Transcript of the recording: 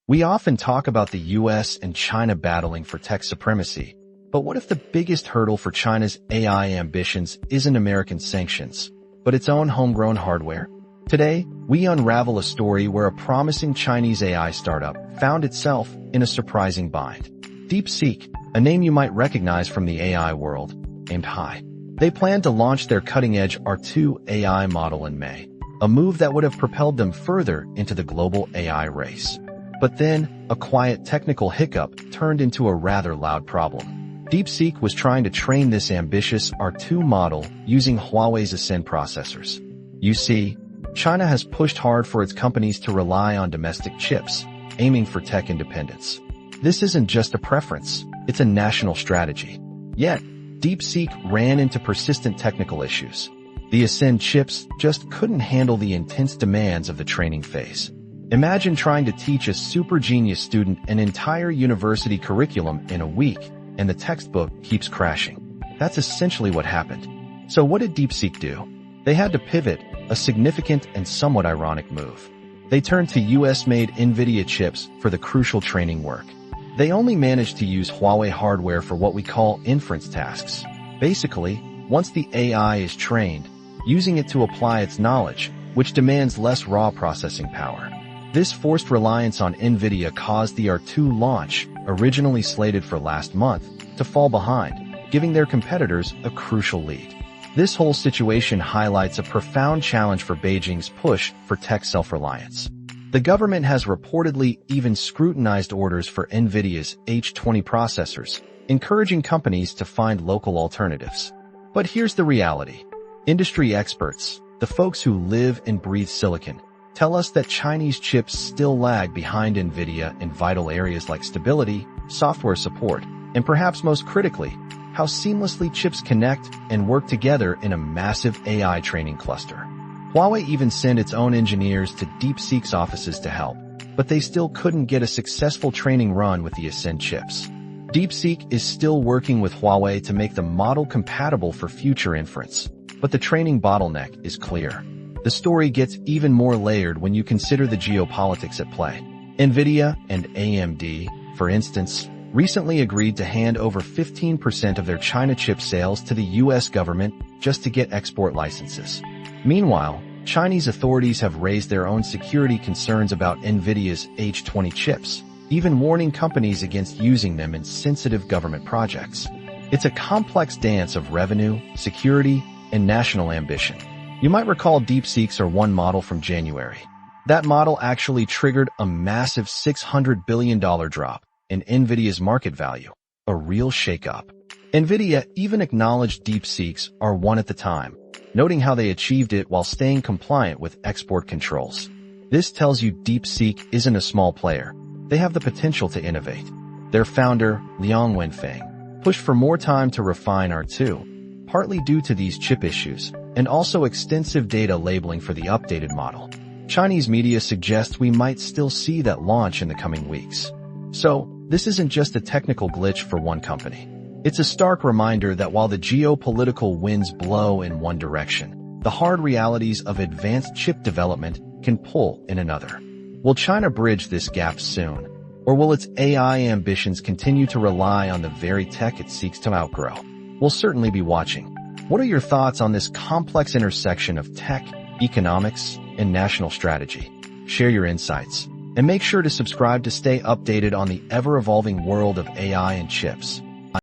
We often talk about the US and China battling for tech supremacy, but what if the biggest hurdle for China's AI ambitions isn't American sanctions, but its own homegrown hardware? Today, we unravel a story where a promising Chinese AI startup found itself in a surprising bind. DeepSeek, a name you might recognize from the AI world, aimed high. They plan to launch their cutting-edge R2 AI model in May, a move that would have propelled them further into the global AI race. But then, a quiet technical hiccup turned into a rather loud problem. DeepSeek was trying to train this ambitious R2 model using Huawei's wasn processors. You see, China has pushed hard for its companies to rely on domestic chips, aiming for tech independence. This isn't just a preference, it's a national strategy. Yet, DeepSeek ran into persistent technical issues. The wasn chips just couldn't handle the intense demands of the training phase. Imagine trying to teach a super genius student an entire university curriculum in a week, and the textbook keeps crashing. That's essentially what happened. So what did DeepSeek do? They had to pivot, a significant and somewhat ironic move. They turned to US-made Nvidia chips for the crucial training work. They only managed to use Huawei hardware for what we call inference tasks. Basically, once the AI is trained, using it to apply its knowledge, which demands less raw processing power. This forced reliance on Nvidia caused the R2 launch, originally slated for last month, to fall behind, giving their competitors a crucial lead. This whole situation highlights a profound challenge for Beijing's push for tech self-reliance. The government has reportedly even scrutinized orders for Nvidia's H20 processors, encouraging companies to find local alternatives. But here's the reality. Industry experts, the folks who live and breathe silicon, tell us that Chinese chips still lag behind Nvidia in vital areas like stability, software support, and perhaps most critically, how seamlessly chips connect and work together in a massive AI training cluster. Huawei even sent its own engineers to DeepSeek's offices to help, but they still couldn't get a successful training run with the wasn chips. DeepSeek is still working with Huawei to make the model compatible for future inference, but the training bottleneck is clear. The story gets even more layered when you consider the geopolitics at play. Nvidia and AMD, for instance, recently agreed to hand over 15% of their China chip sales to the US government just to get export licenses. Meanwhile, Chinese authorities have raised their own security concerns about Nvidia's H20 chips, even warning companies against using them in sensitive government projects. It's a complex dance of revenue, security, and national ambition. You might recall DeepSeek's R1 model from January. That model actually triggered a massive $600 billion drop in Nvidia's market value, a real shakeup. Nvidia even acknowledged DeepSeek's R1 at the time, noting how they achieved it while staying compliant with export controls. This tells you DeepSeek isn't a small player. They have the potential to innovate. Their founder, Liang Wenfeng, pushed for more time to refine R2, partly due to these chip issues, and also extensive data labeling for the updated model. Chinese media suggests we might still see that launch in the coming weeks. So, this isn't just a technical glitch for one company. It's a stark reminder that while the geopolitical winds blow in one direction, the hard realities of advanced chip development can pull in another. Will China bridge this gap soon? Or will its AI ambitions continue to rely on the very tech it seeks to outgrow? We'll certainly be watching. What are your thoughts on this complex intersection of tech, economics, and national strategy? Share your insights, and make sure to subscribe to stay updated on the ever-evolving world of AI and chips.